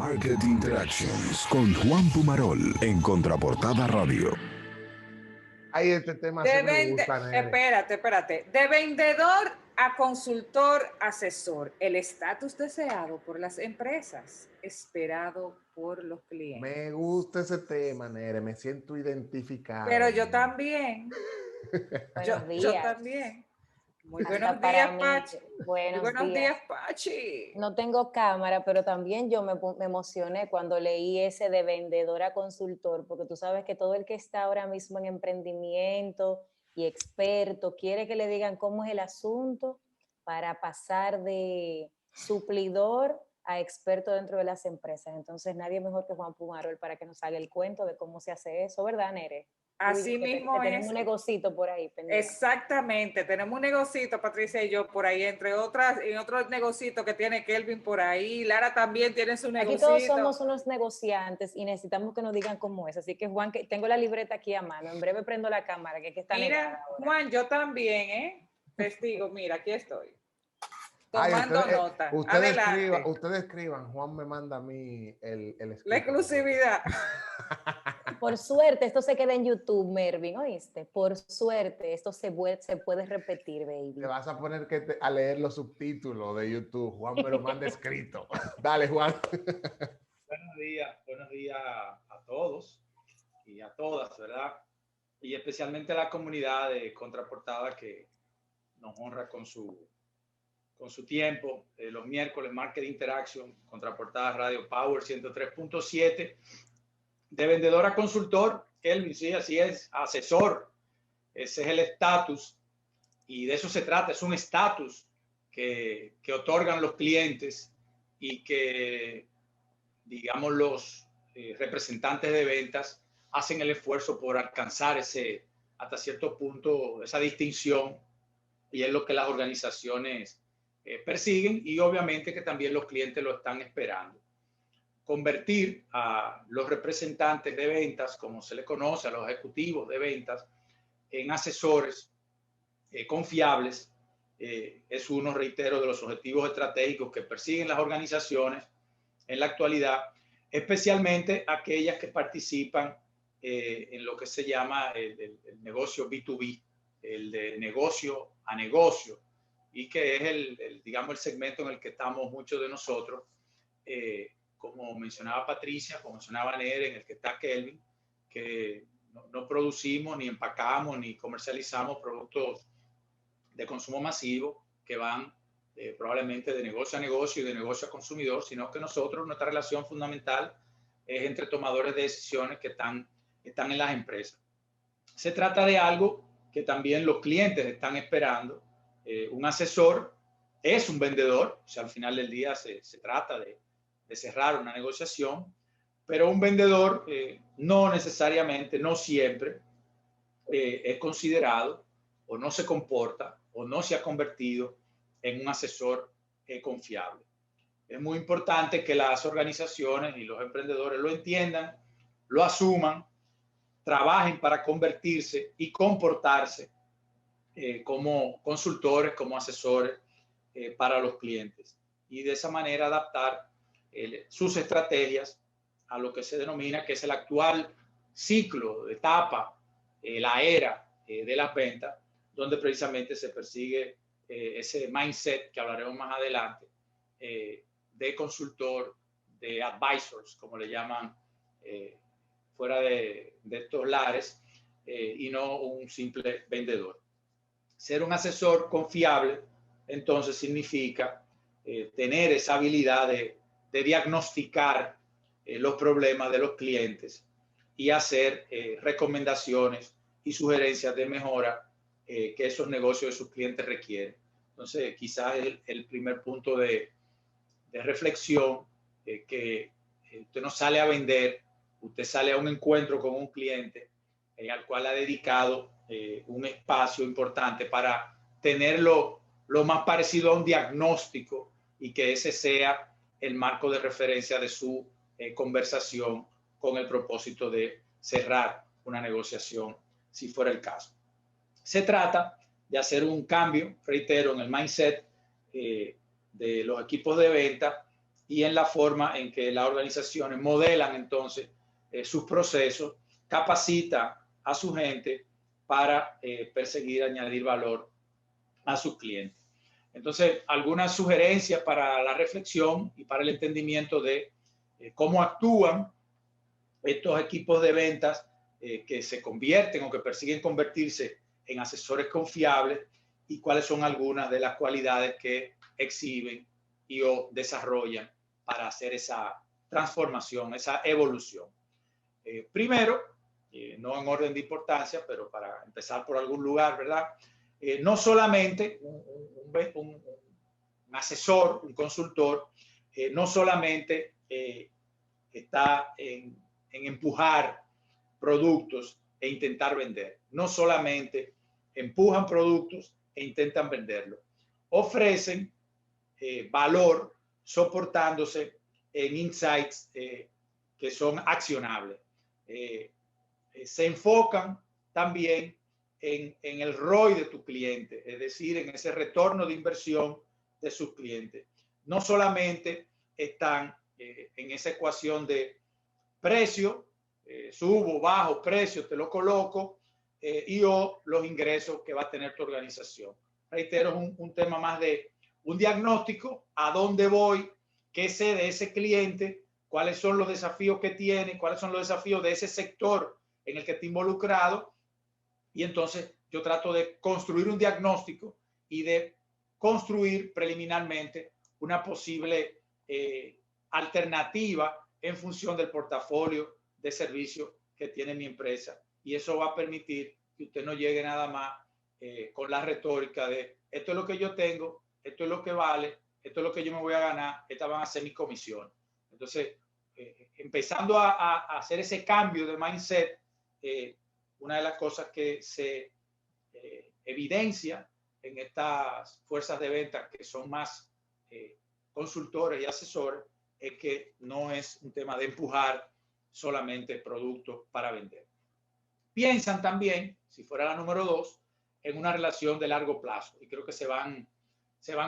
Market Interactions con Juan Pumarol en Contraportada Radio. Ay, este tema sí me gusta, nene. Espérate. De vendedor a consultor asesor, el estatus deseado por las empresas, esperado por los clientes. Me gusta ese tema, nene. Me siento identificado. Pero yo también. yo también. Muy buenos días, Pachi. Buenos días, Pachi. No tengo cámara, pero también yo me emocioné cuando leí ese de vendedor a consultor, porque tú sabes que todo el que está ahora mismo en emprendimiento y experto quiere que le digan cómo es el asunto para pasar de suplidor a experto dentro de las empresas. Entonces nadie mejor que Juan Pumarol para que nos haga el cuento de cómo se hace eso, ¿verdad, Nere? Así mismo es. Tenemos un negocito por ahí pendiente. Exactamente, tenemos un negocito, Patricia y yo, por ahí, entre otras, y otros negocitos que tiene Kelvin por ahí. Lara también tiene su negocito. Aquí todos somos unos negociantes y necesitamos que nos digan cómo es. Así que, Juan, que tengo la libreta aquí a mano. En breve prendo la cámara, que aquí está. Mira, Juan, yo también, ¿eh? Testigo, mira, aquí estoy. Tomando nota. Ustedes escriban, Juan me manda a mí el la exclusividad. Por suerte, esto se queda en YouTube, Mervin, ¿oíste? Por suerte, esto se puede repetir, baby. Te vas a poner a leer los subtítulos de YouTube. Juan me lo manda escrito. Dale, Juan. Buenos días a todos y a todas, ¿verdad? Y especialmente a la comunidad de Contraportada que nos honra con su tiempo. Los miércoles, Market Interaction, Contraportada Radio Power 103.7. De vendedor a consultor, Kelvin, sí, así es, asesor. Ese es el estatus y de eso se trata. Es un estatus que otorgan los clientes y que, digamos, los representantes de ventas hacen el esfuerzo por alcanzar hasta cierto punto, esa distinción, y es lo que las organizaciones persiguen, y obviamente que también los clientes lo están esperando. Convertir a los representantes de ventas, como se le conoce, a los ejecutivos de ventas, en asesores confiables, es uno, reitero, de los objetivos estratégicos que persiguen las organizaciones en la actualidad, especialmente aquellas que participan en lo que se llama el negocio B2B, el de negocio a negocio, y que es digamos, el segmento en el que estamos muchos de nosotros, como mencionaba Patricia, como mencionaba Nere, en el que está Kelvin, que no producimos, ni empacamos, ni comercializamos productos de consumo masivo que van probablemente de negocio a negocio y de negocio a consumidor, sino que nosotros, nuestra relación fundamental es entre tomadores de decisiones que están en las empresas. Se trata de algo que también los clientes están esperando. Un asesor es un vendedor, o sea, al final del día se trata de cerrar una negociación, pero un vendedor no necesariamente, no siempre es considerado o no se comporta o no se ha convertido en un asesor confiable. Es muy importante que las organizaciones y los emprendedores lo entiendan, lo asuman, trabajen para convertirse y comportarse como consultores, como asesores para los clientes, y de esa manera adaptar sus estrategias a lo que se denomina, que es el actual ciclo, etapa, la era de las ventas, donde precisamente se persigue ese mindset que hablaremos más adelante, de consultor, de advisors, como le llaman fuera de estos lares, y no un simple vendedor. Ser un asesor confiable, entonces, significa tener esa habilidad de diagnosticar los problemas de los clientes y hacer recomendaciones y sugerencias de mejora que esos negocios de sus clientes requieren. Entonces, quizás el primer punto de reflexión, que usted no sale a vender, usted sale a un encuentro con un cliente al cual ha dedicado un espacio importante para tenerlo lo más parecido a un diagnóstico, y que ese sea el marco de referencia de su conversación, con el propósito de cerrar una negociación, si fuera el caso. Se trata de hacer un cambio, reitero, en el mindset de los equipos de venta, y en la forma en que las organizaciones modelan entonces sus procesos, capacita a su gente para perseguir, añadir valor a sus clientes. Entonces, algunas sugerencias para la reflexión y para el entendimiento de cómo actúan estos equipos de ventas que se convierten o que persiguen convertirse en asesores confiables y cuáles son algunas de las cualidades que exhiben y o desarrollan para hacer esa transformación, esa evolución. Primero, no en orden de importancia, pero para empezar por algún lugar, ¿verdad? No solamente un asesor, un consultor, no solamente está en empujar productos e intentar vender. No solamente empujan productos e intentan venderlos. Ofrecen valor soportándose en insights que son accionables. Se enfocan también en el ROI de tu cliente, es decir, en ese retorno de inversión de sus clientes. No solamente están en esa ecuación de precio, subo, bajo, precio, te lo coloco, y o los ingresos que va a tener tu organización. Reitero, es un tema más de un diagnóstico, a dónde voy, qué sé de ese cliente, cuáles son los desafíos que tiene, cuáles son los desafíos de ese sector en el que está involucrado, y entonces yo trato de construir un diagnóstico y de construir preliminarmente una posible alternativa en función del portafolio de servicios que tiene mi empresa. Y eso va a permitir que usted no llegue nada más con la retórica de esto es lo que yo tengo, esto es lo que vale, esto es lo que yo me voy a ganar, estas van a ser mis comisiones. Entonces, empezando a hacer ese cambio de mindset, una de las cosas que se evidencia en estas fuerzas de venta que son más consultores y asesores es que no es un tema de empujar solamente productos para vender. Piensan también, si fuera la número 2, en una relación de largo plazo y creo que se van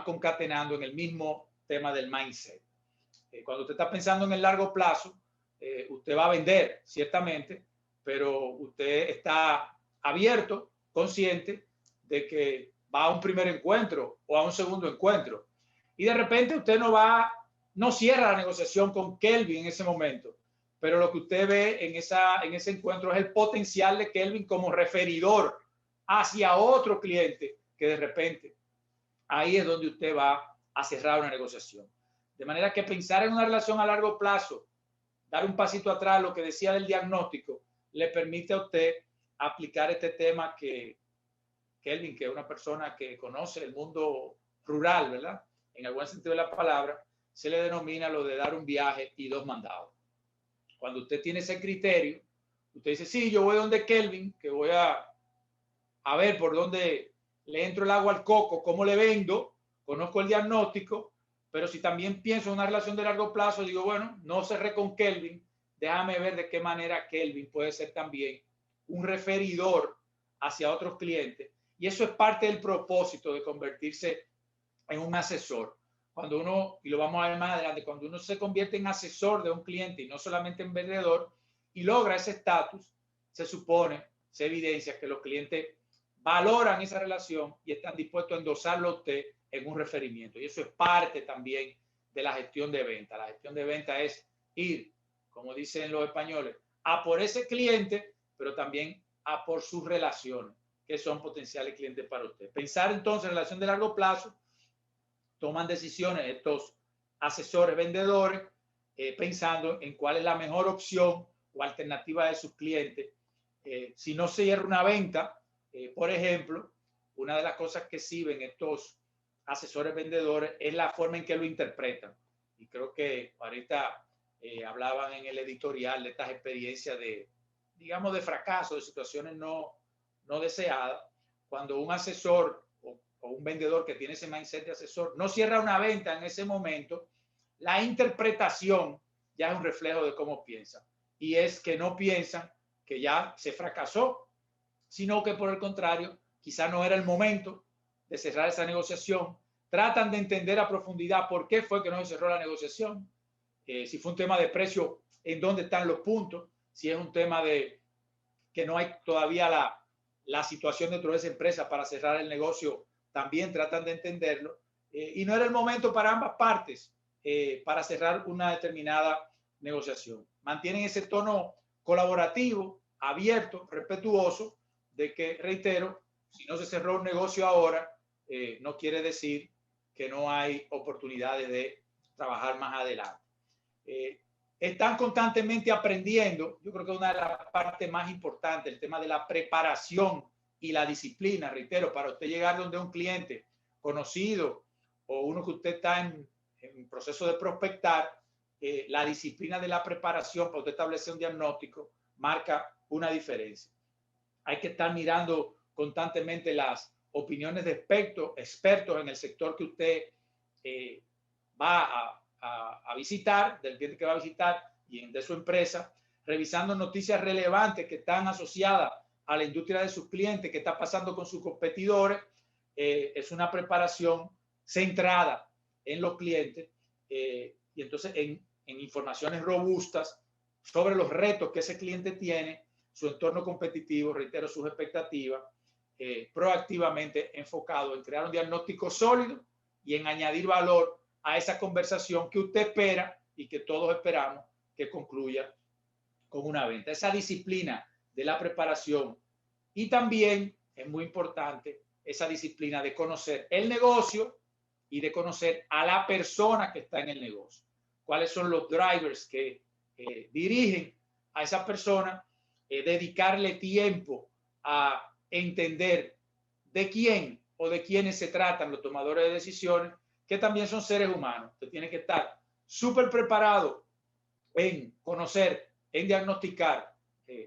concatenando en el mismo tema del mindset. Cuando usted está pensando en el largo plazo, usted va a vender, ciertamente, pero usted está abierto, consciente de que va a un primer encuentro o a un segundo encuentro. Y de repente usted no cierra la negociación con Kelvin en ese momento, pero lo que usted ve en ese encuentro es el potencial de Kelvin como referidor hacia otro cliente que de repente ahí es donde usted va a cerrar una negociación. De manera que pensar en una relación a largo plazo, dar un pasito atrás, lo que decía del diagnóstico, le permite a usted aplicar este tema que Kelvin, que es una persona que conoce el mundo rural, ¿verdad? En algún sentido de la palabra, se le denomina lo de dar un viaje y 2 mandados. Cuando usted tiene ese criterio, usted dice, sí, yo voy donde Kelvin, que voy a ver por dónde le entro el agua al coco, cómo le vendo, conozco el diagnóstico, pero si también pienso en una relación de largo plazo, digo, bueno, no cerré con Kelvin, déjame ver de qué manera Kelvin puede ser también un referidor hacia otros clientes. Y eso es parte del propósito de convertirse en un asesor. Cuando uno, y lo vamos a ver más adelante, cuando uno se convierte en asesor de un cliente y no solamente en vendedor y logra ese estatus, se supone, se evidencia que los clientes valoran esa relación y están dispuestos a endosarlo a usted en un referimiento. Y eso es parte también de la gestión de venta. La gestión de venta es ir, como dicen los españoles, a por ese cliente, pero también a por sus relaciones, que son potenciales clientes para usted. Pensar entonces en relación de largo plazo, toman decisiones estos asesores vendedores pensando en cuál es la mejor opción o alternativa de sus clientes. Si no se cierra una venta, por ejemplo, una de las cosas que sirven estos asesores vendedores es la forma en que lo interpretan. Y creo que ahorita hablaban en el editorial de estas experiencias de, digamos, de fracaso, de situaciones no deseadas. Cuando un asesor o un vendedor que tiene ese mindset de asesor no cierra una venta en ese momento, la interpretación ya es un reflejo de cómo piensan. Y es que no piensan que ya se fracasó, sino que por el contrario, quizá no era el momento de cerrar esa negociación. Tratan de entender a profundidad por qué fue que no se cerró la negociación. Si fue un tema de precio, ¿en dónde están los puntos? Si es un tema de que no hay todavía la situación dentro de esa empresa para cerrar el negocio, también tratan de entenderlo. Y no era el momento para ambas partes para cerrar una determinada negociación. Mantienen ese tono colaborativo, abierto, respetuoso, de que, reitero, si no se cerró un negocio ahora, no quiere decir que no hay oportunidades de trabajar más adelante. Están constantemente aprendiendo. Yo creo que una de las partes más importantes, el tema de la preparación y la disciplina, reitero, para usted llegar donde un cliente conocido o uno que usted está en proceso de prospectar, la disciplina de la preparación para usted establecer un diagnóstico marca una diferencia. Hay que estar mirando constantemente las opiniones de expertos en el sector que usted va a visitar, del cliente que va a visitar y de su empresa, revisando noticias relevantes que están asociadas a la industria de sus clientes, qué está pasando con sus competidores. Es una preparación centrada en los clientes y entonces en informaciones robustas sobre los retos que ese cliente tiene, su entorno competitivo, reitero, sus expectativas, proactivamente enfocado en crear un diagnóstico sólido y en añadir valor a esa conversación que usted espera y que todos esperamos que concluya con una venta. Esa disciplina de la preparación y también es muy importante esa disciplina de conocer el negocio y de conocer a la persona que está en el negocio. Cuáles son los drivers que dirigen a esa persona, dedicarle tiempo a entender de quién o de quiénes se tratan los tomadores de decisiones, que también son seres humanos. Usted tiene que estar súper preparado en conocer, en diagnosticar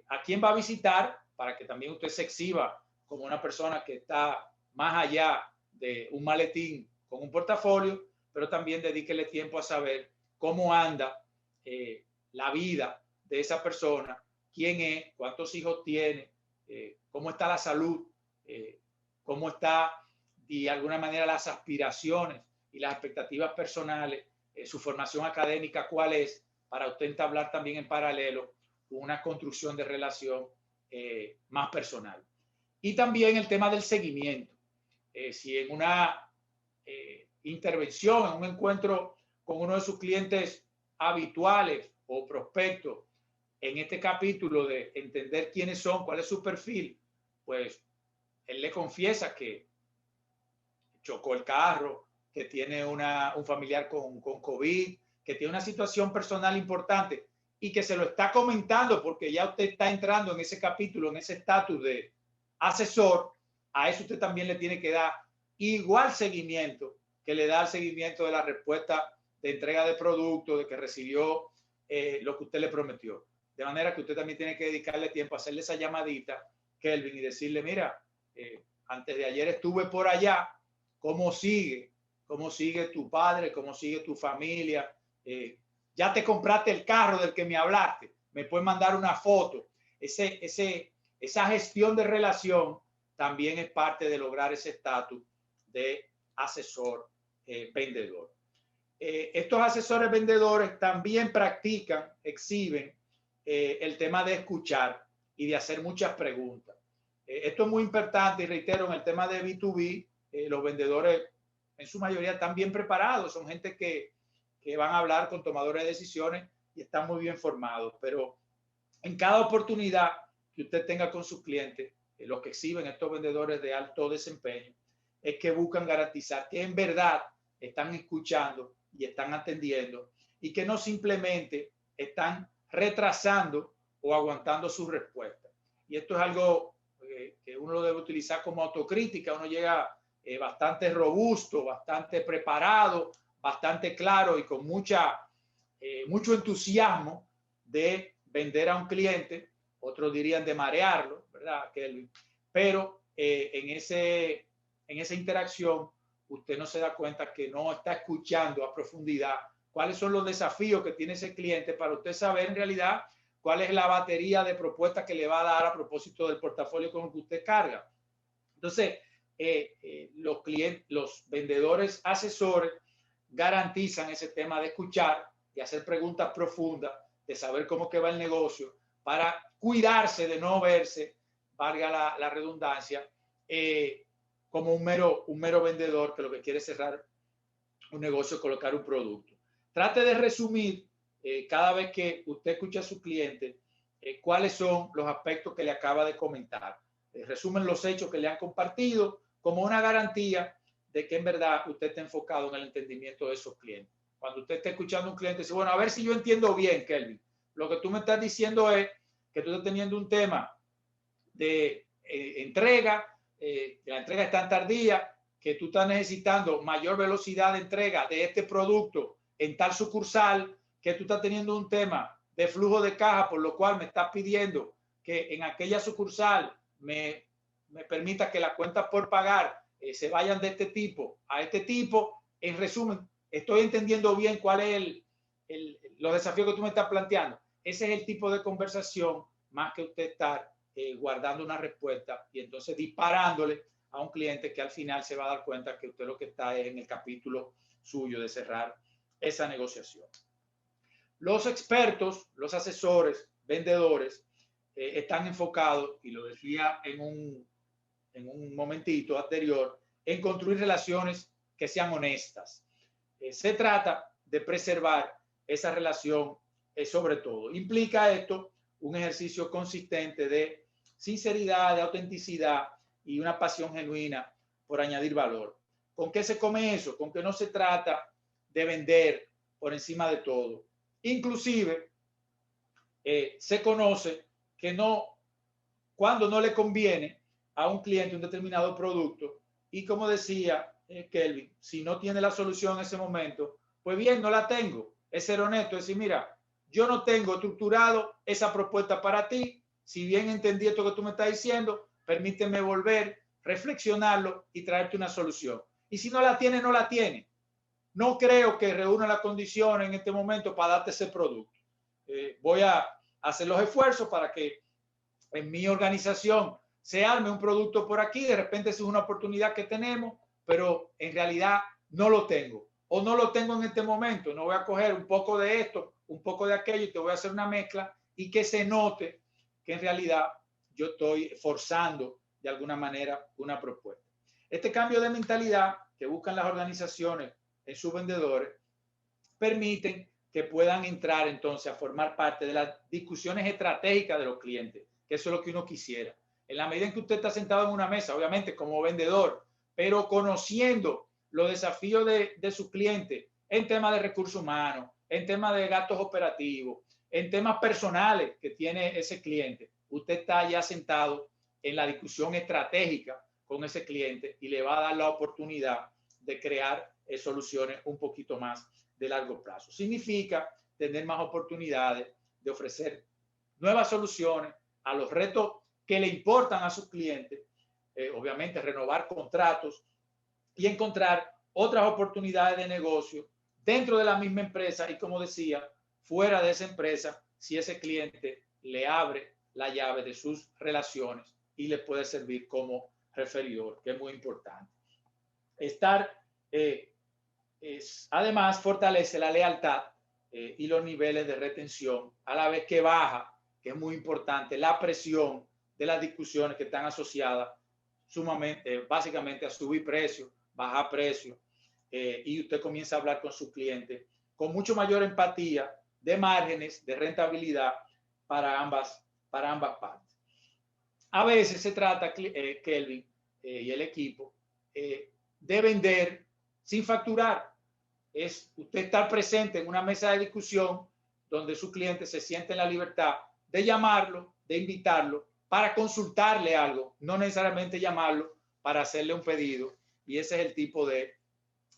a quién va a visitar, para que también usted se exhiba como una persona que está más allá de un maletín con un portafolio, pero también dedíquele tiempo a saber cómo anda la vida de esa persona, quién es, cuántos hijos tiene, cómo está la salud, cómo está de alguna manera las aspiraciones y las expectativas personales, su formación académica, cuál es, para usted entablar también en paralelo una construcción de relación más personal. Y también el tema del seguimiento. Si en una intervención, en un encuentro con uno de sus clientes habituales o prospectos, en este capítulo de entender quiénes son, cuál es su perfil, pues él le confiesa que chocó el carro, que tiene un familiar con COVID, que tiene una situación personal importante y que se lo está comentando porque ya usted está entrando en ese capítulo, en ese estatus de asesor. A eso usted también le tiene que dar igual seguimiento que le da el seguimiento de la respuesta de entrega de producto, de que recibió lo que usted le prometió. De manera que usted también tiene que dedicarle tiempo a hacerle esa llamadita, Kelvin, y decirle, mira, antes de ayer estuve por allá, ¿cómo sigue? ¿Cómo sigue tu padre? ¿Cómo sigue tu familia? Ya te compraste el carro del que me hablaste, me puedes mandar una foto. Esa gestión de relación también es parte de lograr ese estatus de asesor vendedor. Estos asesores vendedores también practican, exhiben el tema de escuchar y de hacer muchas preguntas. Esto es muy importante y reitero, en el tema de B2B, los vendedores en su mayoría están bien preparados, son gente que van a hablar con tomadores de decisiones y están muy bien formados, pero en cada oportunidad que usted tenga con sus clientes, los que exhiben estos vendedores de alto desempeño, es que buscan garantizar que en verdad están escuchando y están atendiendo y que no simplemente están retrasando o aguantando su respuesta. Y esto es algo que uno lo debe utilizar como autocrítica. Uno llega bastante robusto, bastante preparado, bastante claro y con mucho entusiasmo de vender a un cliente. Otros dirían de marearlo, ¿verdad, Kelvin? Pero en esa interacción usted no se da cuenta que no está escuchando a profundidad cuáles son los desafíos que tiene ese cliente para usted saber en realidad cuál es la batería de propuestas que le va a dar a propósito del portafolio con el que usted carga. Entonces, los vendedores asesores garantizan ese tema de escuchar de hacer preguntas profundas, de saber cómo que va el negocio, para cuidarse de no verse, valga la redundancia, como un mero vendedor que lo que quiere es cerrar un negocio, colocar un producto. Trate de resumir cada vez que usted escucha a su cliente cuáles son los aspectos que le acaba de comentar. Resumen los hechos que le han compartido como una garantía de que en verdad usted está enfocado en el entendimiento de esos clientes. Cuando usted está escuchando a un cliente, dice, bueno, a ver si yo entiendo bien, Kelvin. Lo que tú me estás diciendo es que tú estás teniendo un tema de entrega, que la entrega es tan tardía, que tú estás necesitando mayor velocidad de entrega de este producto en tal sucursal, que tú estás teniendo un tema de flujo de caja, por lo cual me estás pidiendo que en aquella sucursal me permita que las cuentas por pagar se vayan de este tipo a este tipo. En resumen, estoy entendiendo bien cuál es los desafíos que tú me estás planteando. Ese es el tipo de conversación, más que usted estar guardando una respuesta y entonces disparándole a un cliente que al final se va a dar cuenta que usted lo que está es en el capítulo suyo de cerrar esa negociación. Los expertos, los asesores, vendedores, están enfocados, y lo decía en un momentito anterior, en construir relaciones que sean honestas. Se trata de preservar esa relación sobre todo. Implica esto un ejercicio consistente de sinceridad, de autenticidad y una pasión genuina por añadir valor. ¿Con qué se come eso? Con que no se trata de vender por encima de todo. Inclusive, se conoce que cuando no le conviene a un cliente un determinado producto, y como decía Kelvin, si no tiene la solución en ese momento, pues bien, no la tengo. Es ser honesto, es decir, mira, yo no tengo estructurado esa propuesta para ti. Si bien entendí esto que tú me estás diciendo, permíteme volver, reflexionarlo y traerte una solución. Y si no la tiene, no la tiene. No creo que reúna las condiciones en este momento para darte ese producto. Voy a hacer los esfuerzos para que en mi organización se arme un producto por aquí. De repente es una oportunidad que tenemos, pero en realidad no lo tengo. O no lo tengo en este momento. No voy a coger un poco de esto, un poco de aquello y te voy a hacer una mezcla y que se note que en realidad yo estoy forzando de alguna manera una propuesta. Este cambio de mentalidad que buscan las organizaciones en sus vendedores permiten que puedan entrar entonces a formar parte de las discusiones estratégicas de los clientes, que eso es lo que uno quisiera. En la medida en que usted está sentado en una mesa, obviamente como vendedor, pero conociendo los desafíos de sus clientes en temas de recursos humanos, en temas de gastos operativos, en temas personales que tiene ese cliente, usted está ya sentado en la discusión estratégica con ese cliente y le va a dar la oportunidad de crear soluciones un poquito más de largo plazo. Significa tener más oportunidades de ofrecer nuevas soluciones a los retos que le importan a sus clientes, obviamente renovar contratos y encontrar otras oportunidades de negocio dentro de la misma empresa y, como decía, fuera de esa empresa, si ese cliente le abre la llave de sus relaciones y le puede servir como referidor, que es muy importante. Además, fortalece la lealtad y los niveles de retención, a la vez que baja, que es muy importante, la presión de las discusiones que están asociadas básicamente a subir precios, bajar precios, y usted comienza a hablar con su cliente con mucho mayor empatía de márgenes de rentabilidad para ambas partes. A veces se trata, Kelvin y el equipo, de vender sin facturar. Es usted estar presente en una mesa de discusión donde su cliente se siente en la libertad de llamarlo, de invitarlo para consultarle algo, no necesariamente llamarlo para hacerle un pedido. Y ese es el tipo de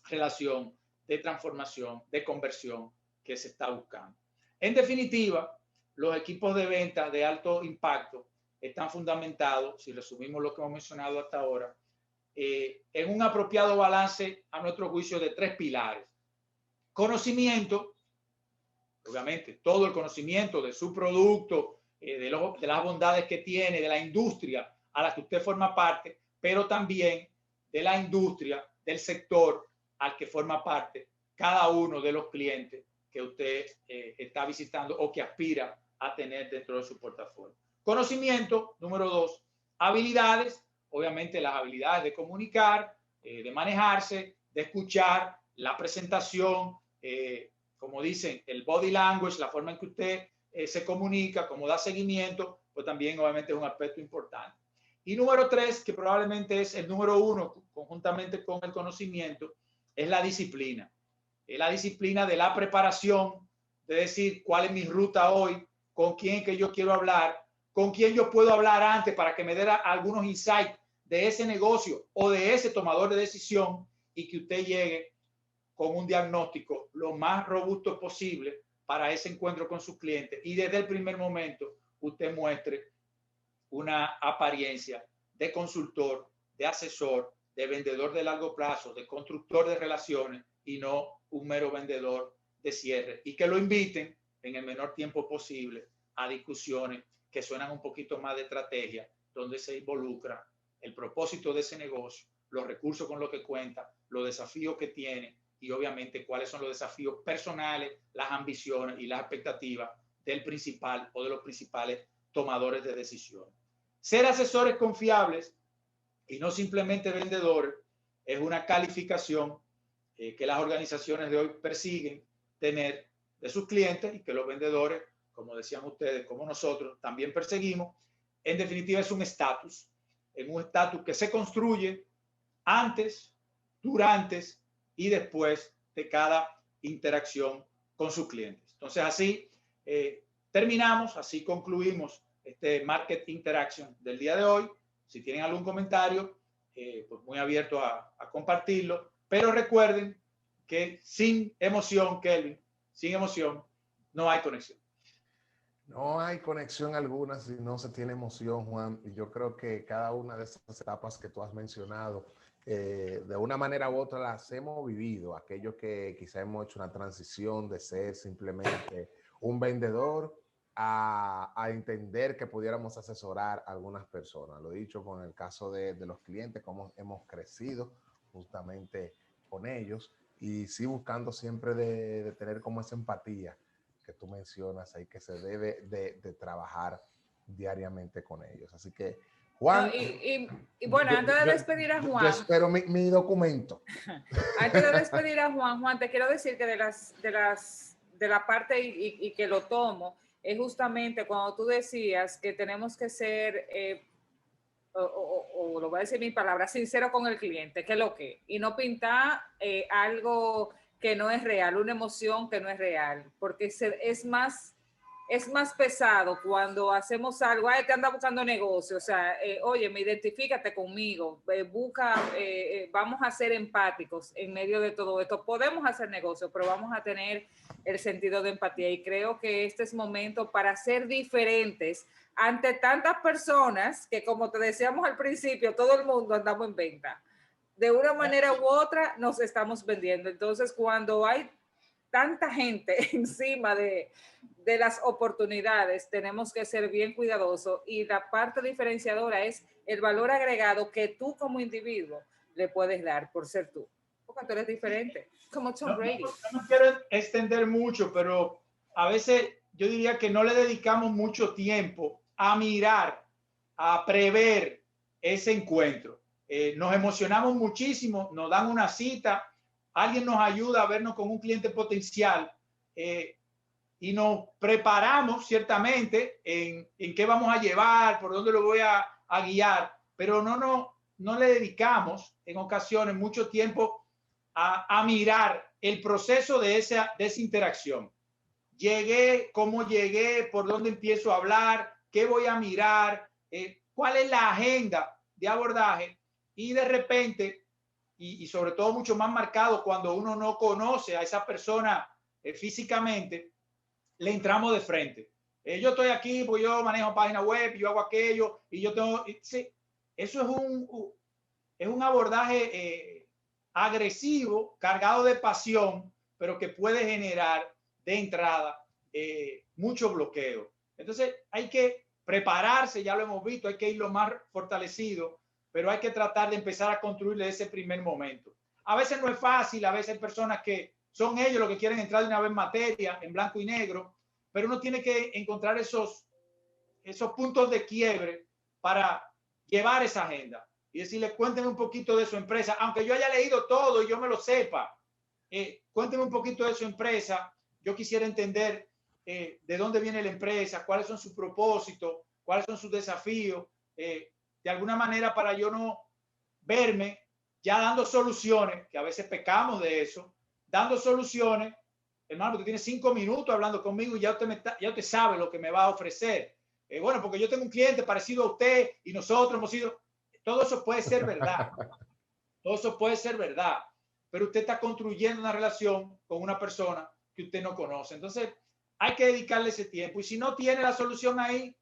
relación, de transformación, de conversión que se está buscando. En definitiva, los equipos de venta de alto impacto están fundamentados, si resumimos lo que hemos mencionado hasta ahora, en un apropiado balance, a nuestro juicio, de 3 pilares. Conocimiento, obviamente, todo el conocimiento de su producto, de las bondades que tiene, de la industria a la que usted forma parte, pero también de la industria, del sector al que forma parte cada uno de los clientes que usted está visitando o que aspira a tener dentro de su portafolio. Conocimiento, número 2. Habilidades, obviamente las habilidades de comunicar, de manejarse, de escuchar, la presentación, como dicen, el body language, la forma en que usted se comunica, cómo da seguimiento, pues también obviamente es un aspecto importante. Y número 3, que probablemente es el número 1, conjuntamente con el conocimiento, es la disciplina. Es la disciplina de la preparación, de decir cuál es mi ruta hoy, con quién que yo quiero hablar, con quién yo puedo hablar antes para que me dé algunos insights de ese negocio o de ese tomador de decisión y que usted llegue con un diagnóstico lo más robusto posible para ese encuentro con su cliente y desde el primer momento usted muestre una apariencia de consultor, de asesor, de vendedor de largo plazo, de constructor de relaciones y no un mero vendedor de cierre, y que lo inviten en el menor tiempo posible a discusiones que suenan un poquito más de estrategia, donde se involucra el propósito de ese negocio, los recursos con los que cuenta, los desafíos que tiene y obviamente cuáles son los desafíos personales, las ambiciones y las expectativas del principal o de los principales tomadores de decisiones. Ser asesores confiables y no simplemente vendedores es una calificación que las organizaciones de hoy persiguen tener de sus clientes y que los vendedores, como decían ustedes, como nosotros, también perseguimos. En definitiva, es un estatus que se construye antes, durante y después de cada interacción con sus clientes. Entonces, así terminamos, así concluimos este Market Interaction del día de hoy. Si tienen algún comentario, pues muy abierto a compartirlo, pero recuerden que sin emoción, Kelvin, sin emoción, no hay conexión. No hay conexión alguna si no se tiene emoción, Juan. Y yo creo que cada una de esas etapas que tú has mencionado, de una manera u otra las hemos vivido. Aquellos que quizá hemos hecho una transición de ser simplemente un vendedor a entender que pudiéramos asesorar a algunas personas. Lo he dicho con el caso de los clientes, cómo hemos crecido justamente con ellos y sí buscando siempre de tener como esa empatía que tú mencionas ahí, que se debe de trabajar diariamente con ellos. Así que, Juan... No, y bueno, antes de despedir a Juan... Yo espero mi documento. Antes de despedir a Juan, te quiero decir que de la parte, y que lo tomo, es justamente cuando tú decías que tenemos que ser, o lo voy a decir en mis palabras, sincero con el cliente, que es lo que, y no pintar algo que no es real, una emoción que no es real, porque es más pesado cuando hacemos algo, te anda buscando negocio, o sea, oye, identifícate conmigo, vamos a ser empáticos en medio de todo esto. Podemos hacer negocio, pero vamos a tener el sentido de empatía y creo que este es momento para ser diferentes ante tantas personas que, como te decíamos al principio, todo el mundo andamos en venta. De una manera u otra nos estamos vendiendo. Entonces, cuando hay tanta gente encima de las oportunidades, tenemos que ser bien cuidadosos y la parte diferenciadora es el valor agregado que tú como individuo le puedes dar por ser tú, porque tú eres diferente, como Tom Brady. No quiero extender mucho, pero a veces yo diría que no le dedicamos mucho tiempo a mirar, a prever ese encuentro. Nos emocionamos muchísimo, nos dan una cita, alguien nos ayuda a vernos con un cliente potencial y nos preparamos ciertamente en qué vamos a llevar, por dónde lo voy a guiar, pero no le dedicamos en ocasiones mucho tiempo a mirar el proceso de esa interacción. Llegué, cómo llegué, por dónde empiezo a hablar, qué voy a mirar, cuál es la agenda de abordaje y de repente, y sobre todo mucho más marcado cuando uno no conoce a esa persona físicamente, le entramos de frente. Yo estoy aquí, pues yo manejo página web, yo hago aquello y yo tengo... Sí, eso es un abordaje agresivo, cargado de pasión, pero que puede generar de entrada mucho bloqueo. Entonces hay que prepararse, ya lo hemos visto, hay que ir lo más fortalecido, pero hay que tratar de empezar a construirle ese primer momento. A veces no es fácil, a veces hay personas que son ellos los que quieren entrar de una vez en materia, en blanco y negro, pero uno tiene que encontrar esos puntos de quiebre para llevar esa agenda y decirle, cuéntenme un poquito de su empresa, aunque yo haya leído todo y yo me lo sepa, cuéntenme un poquito de su empresa, yo quisiera entender de dónde viene la empresa, cuáles son sus propósitos, cuáles son sus desafíos, de alguna manera para yo no verme ya dando soluciones, que a veces pecamos de eso, dando soluciones, hermano, usted tiene 5 minutos hablando conmigo y ya usted sabe lo que me va a ofrecer. Bueno, porque yo tengo un cliente parecido a usted y nosotros hemos sido, todo eso puede ser verdad, todo eso puede ser verdad, pero usted está construyendo una relación con una persona que usted no conoce. Entonces, hay que dedicarle ese tiempo y si no tiene la solución ahí,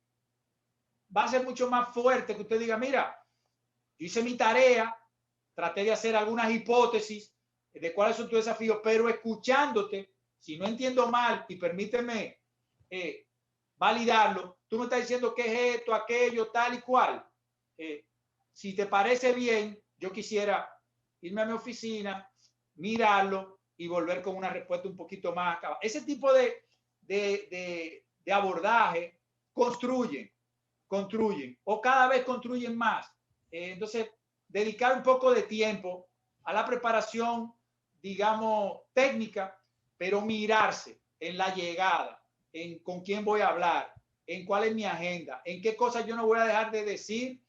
va a ser mucho más fuerte que usted diga, mira, yo hice mi tarea, traté de hacer algunas hipótesis de cuáles son tus desafíos, pero escuchándote, si no entiendo mal, y permíteme validarlo, tú me estás diciendo qué es esto, aquello, tal y cual. Si te parece bien, yo quisiera irme a mi oficina, mirarlo y volver con una respuesta un poquito más acabada. Ese tipo de abordaje construyen, o cada vez construyen más. Entonces, dedicar un poco de tiempo a la preparación, digamos, técnica, pero mirarse en la llegada, en con quién voy a hablar, en cuál es mi agenda, en qué cosas yo no voy a dejar de decir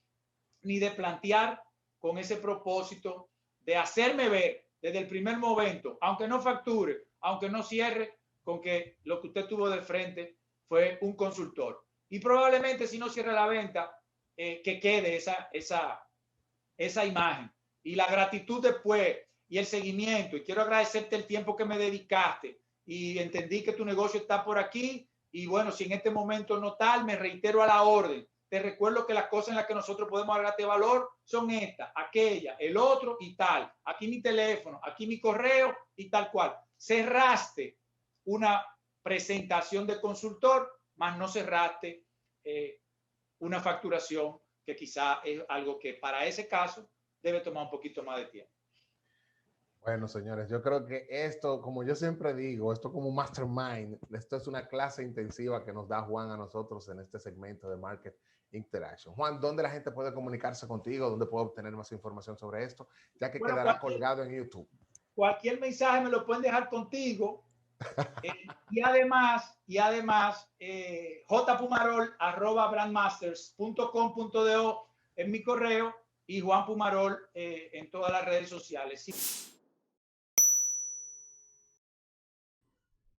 ni de plantear con ese propósito de hacerme ver desde el primer momento, aunque no facture, aunque no cierre, con que lo que usted tuvo de frente fue un consultor. Y probablemente si no cierra la venta, que quede esa imagen. Y la gratitud después y el seguimiento. Y quiero agradecerte el tiempo que me dedicaste. Y entendí que tu negocio está por aquí. Y bueno, si en este momento no tal, me reitero a la orden. Te recuerdo que las cosas en las que nosotros podemos agregarte valor son estas, aquella, el otro y tal. Aquí mi teléfono, aquí mi correo y tal cual. Cerraste una presentación de consultor, más no cerraste una facturación que quizá es algo que para ese caso debe tomar un poquito más de tiempo. Bueno, señores, yo creo que esto, como yo siempre digo, esto como un mastermind, esto es una clase intensiva que nos da Juan a nosotros en este segmento de Market Interaction. Juan, ¿dónde la gente puede comunicarse contigo? ¿Dónde puede obtener más información sobre esto? Ya que bueno, quedará colgado en YouTube. Cualquier mensaje me lo pueden dejar contigo. Y además jpumarol@brandmasters.com.do es mi correo y Juan Pumarol en todas las redes sociales. Sí.